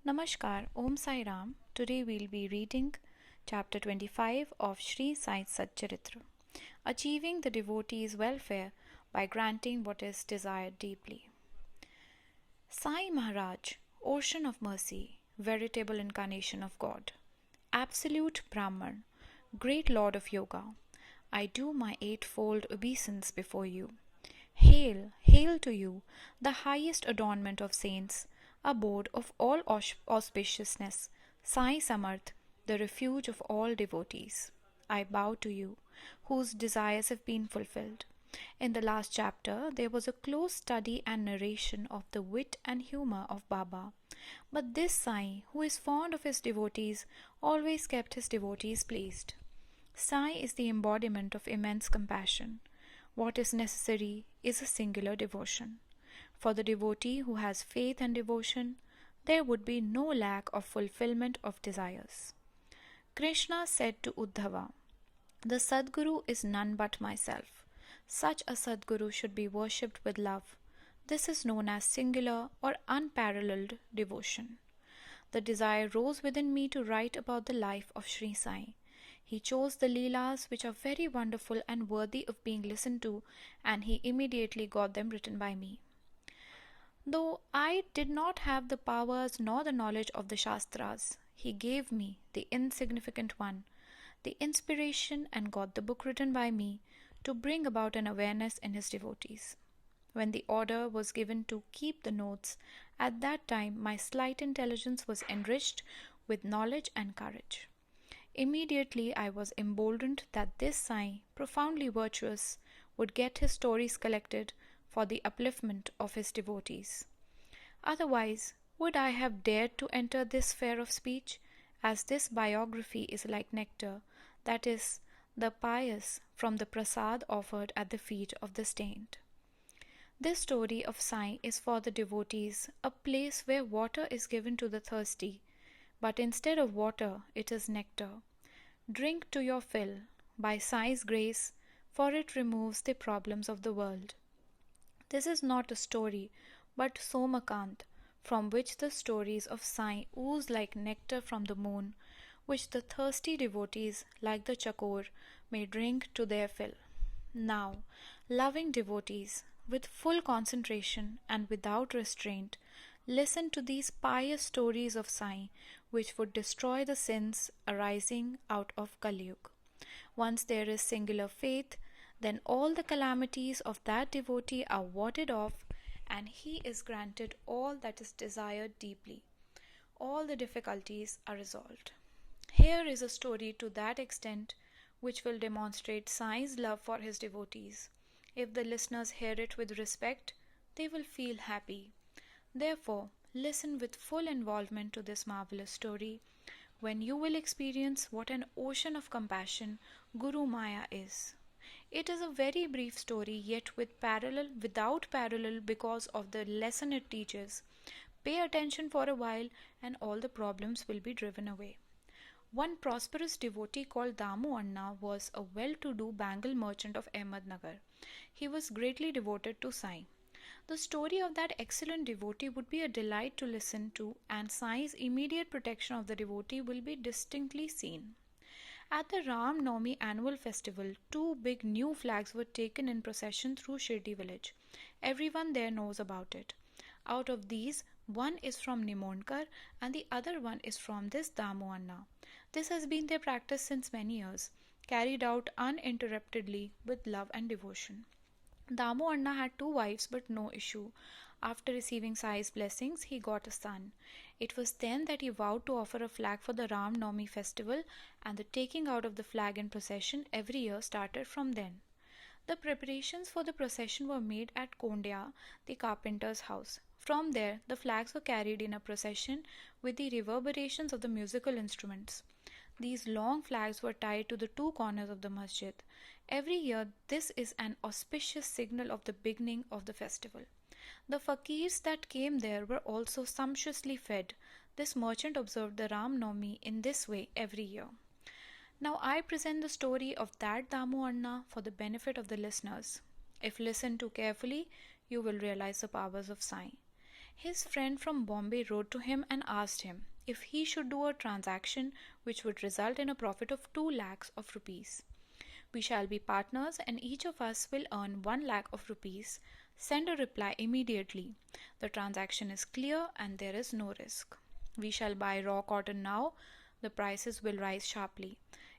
Namaskar, Om Sai Ram. Today we'll be reading chapter 25 of Shri Sai Satcharita, Achieving the Devotee's Welfare by Granting What is Desired Deeply. Sai Maharaj, Ocean of Mercy, Veritable Incarnation of God, Absolute Brahman, Great Lord of Yoga, I do my eightfold obeisance before you. Hail, hail to you, the highest adornment of saints, abode of all auspiciousness, Sai Samarth, the refuge of all devotees. I bow to you, whose desires have been fulfilled. In the last chapter, there was a close study and narration of the wit and humor of Baba. But this Sai, who is fond of his devotees, always kept his devotees pleased. Sai is the embodiment of immense compassion. What is necessary is a singular devotion. For the devotee who has faith and devotion, there would be no lack of fulfillment of desires. Krishna said to Uddhava, "The Sadguru is none but myself. Such a Sadguru should be worshipped with love. This is known as singular or unparalleled devotion." The desire rose within me to write about the life of Sri Sai. He chose the Leelas which are very wonderful and worthy of being listened to, and he immediately got them written by me. Though I did not have the powers nor the knowledge of the Shastras, he gave me, the insignificant one, the inspiration and got the book written by me to bring about an awareness in his devotees. When the order was given to keep the notes, at that time my slight intelligence was enriched with knowledge and courage. Immediately I was emboldened that this Sai, profoundly virtuous, would get his stories collected for the upliftment of his devotees. Otherwise, would I have dared to enter this fair of speech, as this biography is like nectar, that is, the pious from the prasad offered at the feet of the saint. This story of Sai is for the devotees, a place where water is given to the thirsty, but instead of water, it is nectar. Drink to your fill, by Sai's grace, for it removes the problems of the world. This is not a story, but Somakant, from which the stories of Sai ooze like nectar from the moon, which the thirsty devotees, like the chakor, may drink to their fill. Now, loving devotees, with full concentration and without restraint, listen to these pious stories of Sai, which would destroy the sins arising out of Kali Yuga. Once there is singular faith, then all the calamities of that devotee are warded off, and he is granted all that is desired deeply. All the difficulties are resolved. Here is a story to that extent which will demonstrate Sai's love for his devotees. If the listeners hear it with respect, they will feel happy. Therefore, listen with full involvement to this marvelous story, when you will experience what an ocean of compassion Guru Maya is. It is a very brief story, yet without parallel because of the lesson it teaches. Pay attention for a while, and all the problems will be driven away. One prosperous devotee called Damu Anna was a well-to-do Bengal merchant of Ahmednagar. He was greatly devoted to Sai. The story of that excellent devotee would be a delight to listen to, and Sai's immediate protection of the devotee will be distinctly seen. At the Ram Navami annual festival, two big new flags were taken in procession through Shirdi village. Everyone there knows about it. Out of these, one is from Nimonkar and the other one is from this Damu Anna. This has been their practice since many years, carried out uninterruptedly with love and devotion. Damu Anna had two wives but no issue. After receiving Sai's blessings, he got a son. It was then that he vowed to offer a flag for the Ram Navami festival, and the taking out of the flag in procession every year started from then. The preparations for the procession were made at Kondya, the carpenter's house. From there, the flags were carried in a procession with the reverberations of the musical instruments. These long flags were tied to the two corners of the masjid. Every year, this is an auspicious signal of the beginning of the festival. The fakirs that came there were also sumptuously fed. This merchant observed the Ram Navami in this way every year. Now I present the story of that Damu Anna for the benefit of the listeners. If listened to carefully, you will realize the powers of Sai. His friend from Bombay wrote to him and asked him if he should do a transaction which would result in a profit of 2 lakhs of rupees. We shall be partners and each of us will earn 1 lakh of rupees. Send a reply immediately. The transaction is clear and there is no risk. We shall buy raw cotton now. The prices will rise sharply.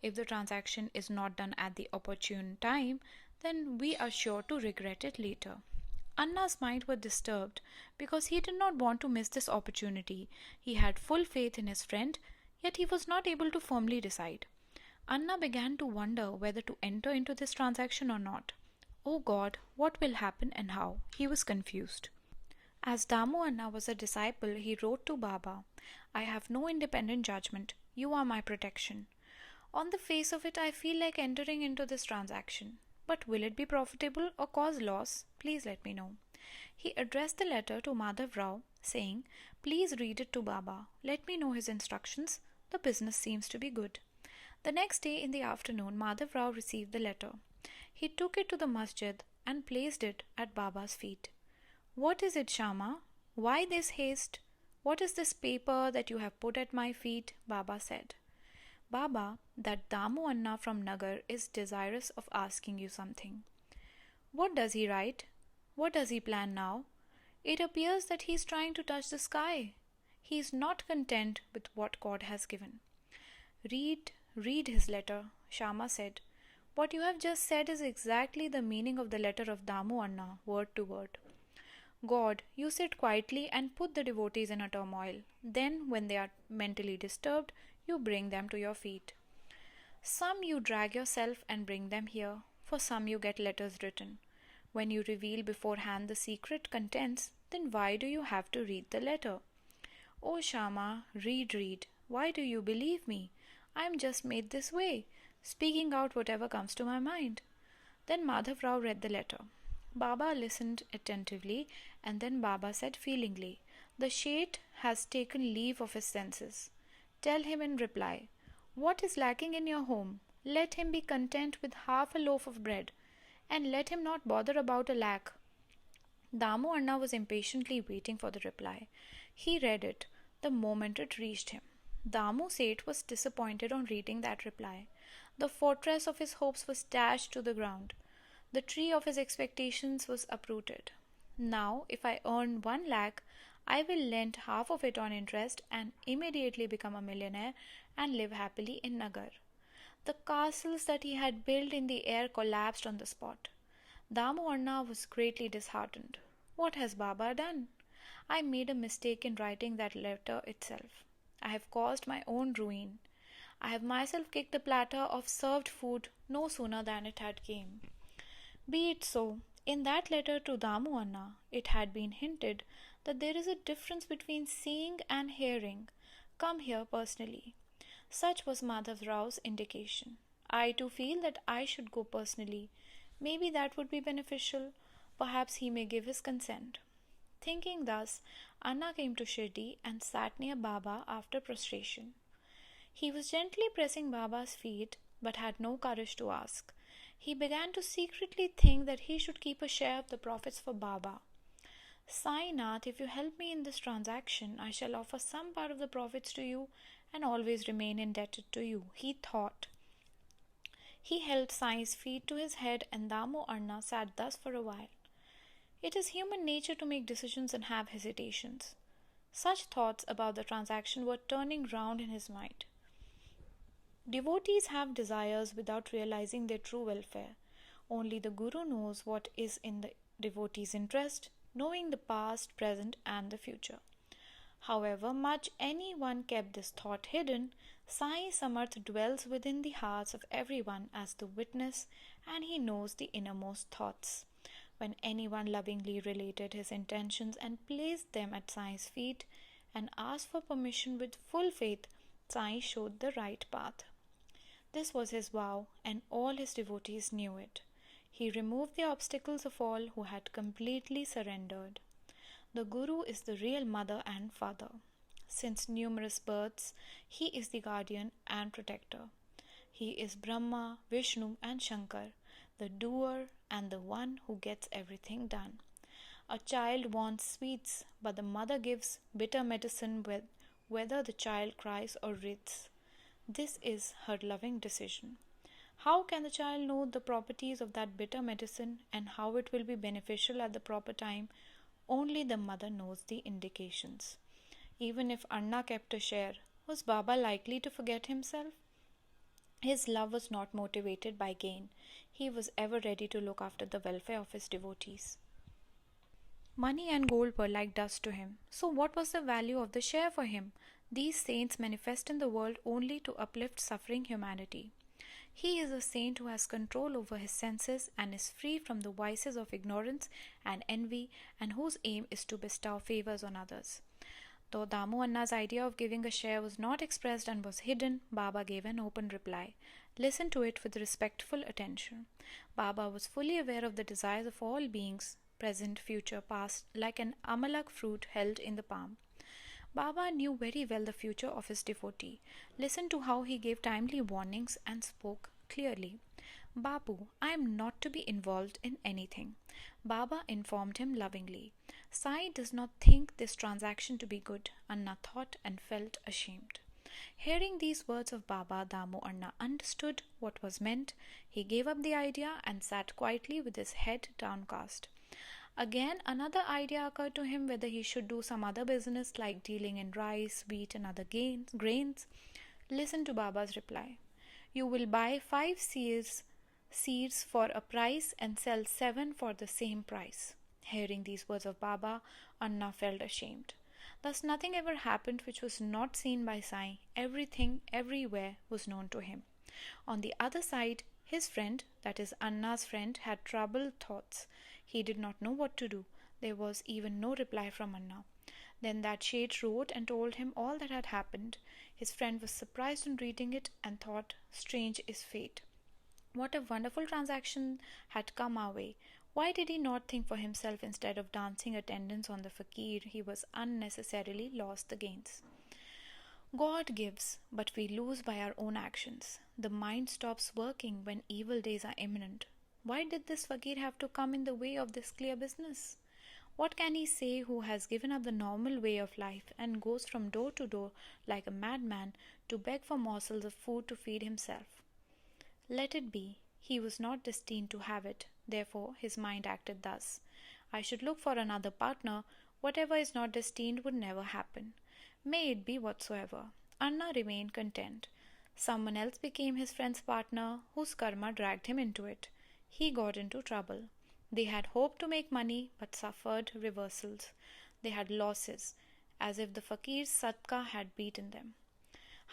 If the transaction is not done at the opportune time, then we are sure to regret it later. Anna's mind was disturbed because he did not want to miss this opportunity. He had full faith in his friend, yet he was not able to firmly decide. Anna began to wonder whether to enter into this transaction or not. Oh God, what will happen and how? He was confused. As Damu Anna was a disciple, he wrote to Baba, I have no independent judgment. You are my protection. On the face of it, I feel like entering into this transaction. But will it be profitable or cause loss? Please let me know. He addressed the letter to Madhav Rao, saying, Please read it to Baba. Let me know his instructions. The business seems to be good. The next day in the afternoon, Madhav Rao received the letter. He took it to the masjid and placed it at Baba's feet. What is it, Shama? Why this haste? What is this paper that you have put at my feet? Baba said. Baba, that Damu Anna from Nagar is desirous of asking you something. What does he write? What does he plan now? It appears that he is trying to touch the sky. He is not content with what God has given. Read his letter, Shama said. What you have just said is exactly the meaning of the letter of Damu Anna, word to word. God, you sit quietly and put the devotees in a turmoil. Then, when they are mentally disturbed, you bring them to your feet. Some you drag yourself and bring them here. For some you get letters written. When you reveal beforehand the secret contents, then why do you have to read the letter? Oh Shama, read. Why do you believe me? I am just made this way, speaking out whatever comes to my mind. Then Madhav Rao read the letter. Baba listened attentively and then Baba said feelingly, The Sheth has taken leave of his senses. Tell him in reply, What is lacking in your home? Let him be content with half a loaf of bread, and let him not bother about a lakh. Damu Anna was impatiently waiting for the reply. He read it the moment it reached him. Damu Seth was disappointed on reading that reply. The fortress of his hopes was dashed to the ground. The tree of his expectations was uprooted. Now, if I earn 1 lakh, I will lend half of it on interest and immediately become a millionaire and live happily in Nagar. The castles that he had built in the air collapsed on the spot. Damu Anna was greatly disheartened. What has Baba done? I made a mistake in writing that letter itself. I have caused my own ruin. I have myself kicked the platter of served food no sooner than it had came. Be it so. In that letter to Damu Anna, it had been hinted that there is a difference between seeing and hearing. Come here personally. Such was Madhav Rao's indication. I too feel that I should go personally. Maybe that would be beneficial. Perhaps he may give his consent. Thinking thus, Anna came to Shirdi and sat near Baba after prostration. He was gently pressing Baba's feet, but had no courage to ask. He began to secretly think that he should keep a share of the profits for Baba. Sainath, if you help me in this transaction, I shall offer some part of the profits to you and always remain indebted to you, he thought. He held Sai's feet to his head and Damu Anna sat thus for a while. It is human nature to make decisions and have hesitations. Such thoughts about the transaction were turning round in his mind. Devotees have desires without realizing their true welfare. Only the Guru knows what is in the devotee's interest, knowing the past, present, and the future. However much anyone kept this thought hidden, Sai Samarth dwells within the hearts of everyone as the witness, and he knows the innermost thoughts. When anyone lovingly related his intentions and placed them at Sai's feet and asked for permission with full faith, Sai showed the right path. This was his vow, and all his devotees knew it. He removed the obstacles of all who had completely surrendered. The Guru is the real mother and father. Since numerous births, he is the guardian and protector. He is Brahma, Vishnu, and Shankar, the doer and the one who gets everything done. A child wants sweets, but the mother gives bitter medicine whether the child cries or writhes. This is her loving decision. How can the child know the properties of that bitter medicine and how it will be beneficial at the proper time? Only the mother knows the indications. Even if Anna kept a share, was Baba likely to forget himself? His love was not motivated by gain. He was ever ready to look after the welfare of his devotees. Money and gold were like dust to him. So, what was the value of the share for him? These saints manifest in the world only to uplift suffering humanity. He is a saint who has control over his senses and is free from the vices of ignorance and envy, and whose aim is to bestow favors on others. Though Damu Anna's idea of giving a share was not expressed and was hidden, Baba gave an open reply. Listen to it with respectful attention. Baba was fully aware of the desires of all beings, present, future, past, like an amalak fruit held in the palm. Baba knew very well the future of his devotee. Listen to how he gave timely warnings and spoke clearly. Babu, I am not to be involved in anything. Baba informed him lovingly. Sai does not think this transaction to be good. Anna thought and felt ashamed. Hearing these words of Baba, Damu Anna understood what was meant. He gave up the idea and sat quietly with his head downcast. Again, another idea occurred to him whether he should do some other business like dealing in rice, wheat, and other grains. Listen to Baba's reply. You will buy 5 seeds for a price and sell 7 for the same price. Hearing these words of Baba, Anna felt ashamed. Thus nothing ever happened which was not seen by Sai. Everything, everywhere, was known to him. On the other side, his friend, that is Anna's friend, had troubled thoughts. He did not know what to do. There was even no reply from Anna. Then that shade wrote and told him all that had happened. His friend was surprised on reading it and thought, strange is fate. What a wonderful transaction had come our way. Why did he not think for himself instead of dancing attendance on the fakir? He was unnecessarily lost the gains. God gives, but we lose by our own actions. The mind stops working when evil days are imminent. Why did this fakir have to come in the way of this clear business? What can he say who has given up the normal way of life and goes from door to door like a madman to beg for morsels of food to feed himself? Let it be. He was not destined to have it. Therefore, his mind acted thus. I should look for another partner. Whatever is not destined would never happen. May it be whatsoever. Anna remained content. Someone else became his friend's partner, whose karma dragged him into it. He got into trouble. They had hoped to make money, but suffered reversals. They had losses, as if the fakir's sadka had beaten them.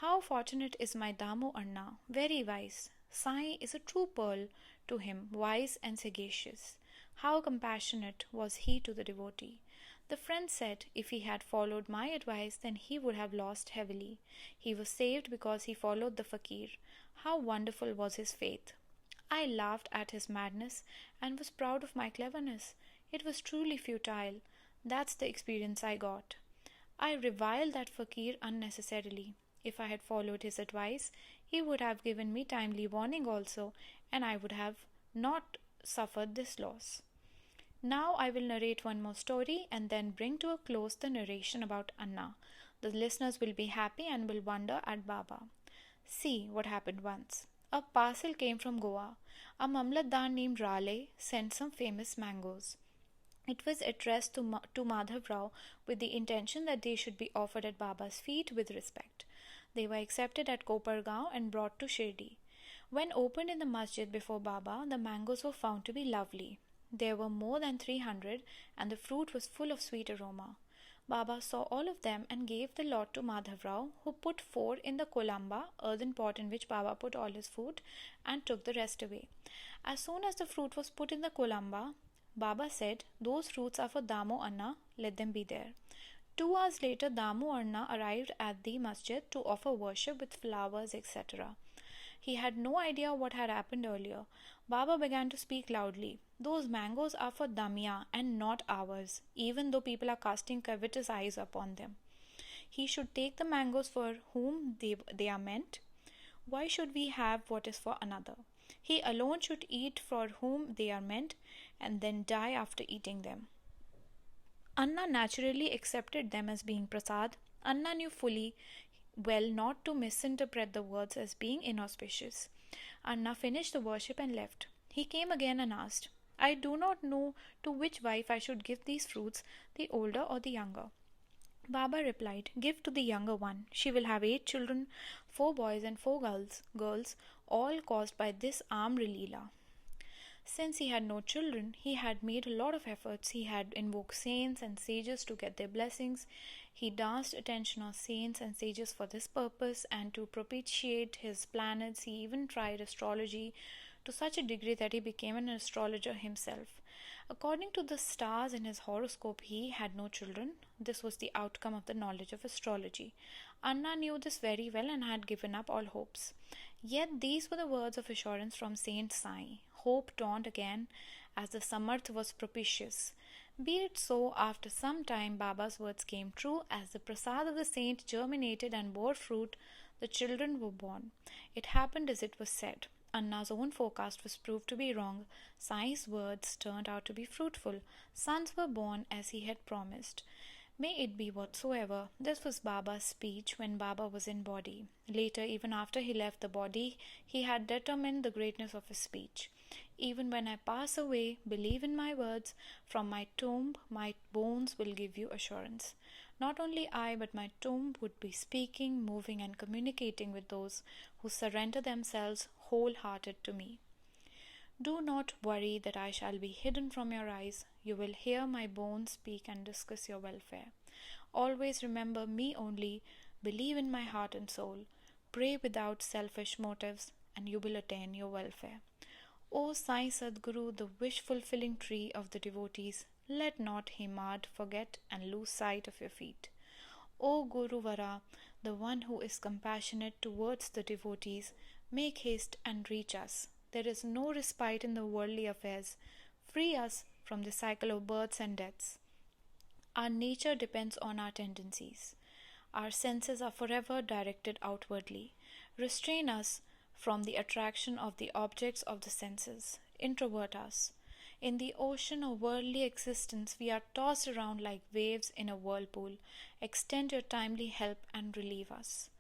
How fortunate is my Damu Anna, very wise. Sai is a true pearl to him, wise and sagacious. How compassionate was he to the devotee. The friend said if he had followed my advice, then he would have lost heavily. He was saved because he followed the fakir. How wonderful was his faith! I laughed at his madness and was proud of my cleverness. It was truly futile. That's the experience I got. I reviled that fakir unnecessarily. If I had followed his advice, he would have given me timely warning also, and I would have not suffered this loss. Now I will narrate one more story and then bring to a close the narration about Anna. The listeners will be happy and will wonder at Baba. See what happened once. A parcel came from Goa. A Mamlatdar named Raleigh sent some famous mangoes. It was addressed to Madhav Rao with the intention that they should be offered at Baba's feet with respect. They were accepted at Kopargaon and brought to Shirdi. When opened in the masjid before Baba, the mangoes were found to be lovely. There were more than 300 and the fruit was full of sweet aroma. Baba saw all of them and gave the lot to Madhav Rao, who put 4 in the kolamba, earthen pot in which Baba put all his food, and took the rest away. As soon as the fruit was put in the kolamba, Baba said, those fruits are for Damu Anna, let them be there. 2 hours later, Damu Anna arrived at the masjid to offer worship with flowers, etc. He had no idea what had happened earlier. Baba began to speak loudly. Those mangoes are for Damia and not ours, even though people are casting covetous eyes upon them. He should take the mangoes for whom they are meant. Why should we have what is for another? He alone should eat for whom they are meant and then die after eating them. Anna naturally accepted them as being prasad. Anna knew fully well not to misinterpret the words as being inauspicious. Anna finished the worship and left. He came again and asked, I do not know to which wife I should give these fruits, the older or the younger. Baba replied, give to the younger one. She will have 8 children, 4 boys and 4 girls, all caused by this Amri Leela. Since he had no children, he had made a lot of efforts. He had invoked saints and sages to get their blessings. He danced attention on saints and sages for this purpose, and to propitiate his planets, he even tried astrology to such a degree that he became an astrologer himself. According to the stars in his horoscope, he had no children. This was the outcome of the knowledge of astrology. Anna knew this very well and had given up all hopes. Yet these were the words of assurance from Saint Sai. Hope dawned again as the Samarth was propitious. Be it so, after some time Baba's words came true. As the prasad of the saint germinated and bore fruit, the children were born. It happened as it was said. Anna's own forecast was proved to be wrong. Sai's words turned out to be fruitful. Sons were born as he had promised. May it be whatsoever. This was Baba's speech when Baba was in body. Later, even after he left the body, he had determined the greatness of his speech. Even when I pass away, believe in my words. From my tomb, my bones will give you assurance. Not only I, but my tomb would be speaking, moving, and communicating with those who surrender themselves wholehearted to me. Do not worry that I shall be hidden from your eyes. You will hear my bones speak and discuss your welfare. Always remember me only. Believe in my heart and soul. Pray without selfish motives, and you will attain your welfare. O Sai Sadguru, the wish-fulfilling tree of the devotees, let not Himad forget and lose sight of your feet. O Guru Vara, the one who is compassionate towards the devotees, make haste and reach us. There is no respite in the worldly affairs. Free us from the cycle of births and deaths. Our nature depends on our tendencies. Our senses are forever directed outwardly. Restrain us from the attraction of the objects of the senses. Introvert us. In the ocean of worldly existence, we are tossed around like waves in a whirlpool. Extend your timely help and relieve us.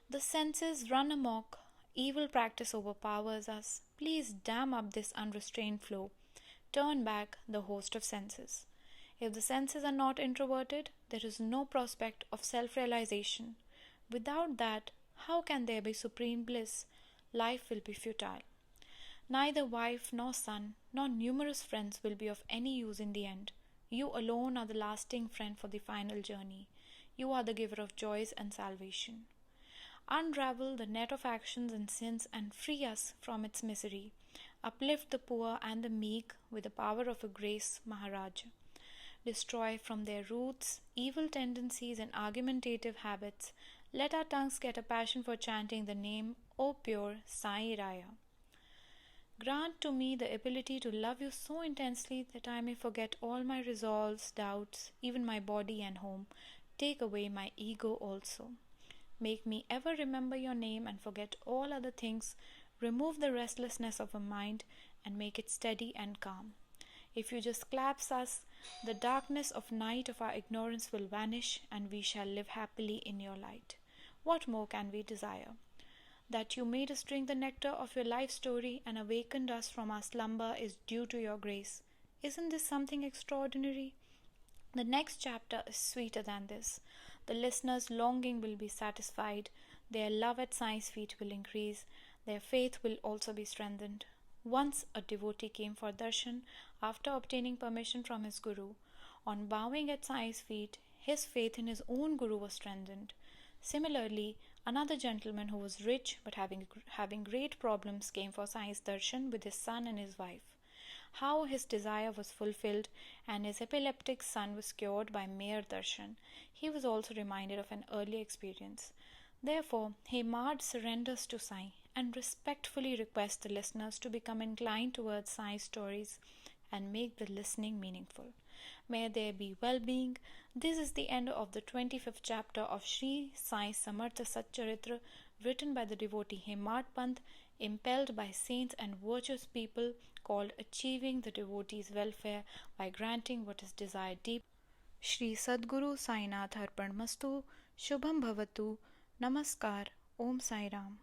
The senses run amok. Evil practice overpowers us. Please dam up this unrestrained flow. Turn back the host of senses. If the senses are not introverted, there is no prospect of self-realization. Without that, how can there be supreme bliss? Life will be futile. Neither wife nor son nor numerous friends will be of any use in the end. You alone are the lasting friend for the final journey. You are the giver of joys and salvation. Unravel the net of actions and sins and free us from its misery. Uplift the poor and the meek with the power of a grace Maharaj. Destroy from their roots evil tendencies and argumentative habits. Let our tongues get a passion for chanting the name, O pure Sai Raya. Grant to me the ability to love you so intensely that I may forget all my resolves, doubts, even my body and home. Take away my ego also. Make me ever remember your name and forget all other things. Remove the restlessness of a mind and make it steady and calm. If you just clasp us, the darkness of night of our ignorance will vanish and we shall live happily in your light. What more can we desire? That you made us drink the nectar of your life story and awakened us from our slumber is due to your grace. Isn't this something extraordinary? The next chapter is sweeter than this. The listener's longing will be satisfied. Their love at Sai's feet will increase. Their faith will also be strengthened. Once a devotee came for darshan after obtaining permission from his guru. On bowing at Sai's feet, his faith in his own guru was strengthened. Similarly, another gentleman who was rich but having great problems came for Sai's darshan with his son and his wife. How his desire was fulfilled and his epileptic son was cured by mere darshan. He was also reminded of an earlier experience. Therefore, Hemad surrenders to Sai and respectfully requests the listeners to become inclined towards Sai's stories and make the listening meaningful. May there be well-being. This is the end of the 25th chapter of Shri Sai Samartha Satcharita, written by the devotee Hemad Pant, impelled by saints and virtuous people, called Achieving the Devotee's Welfare by Granting What is Desired Deep. Shri Sadguru Sainath Arpan Mastu. Shubham Bhavatu. Namaskar. Om Sai Ram.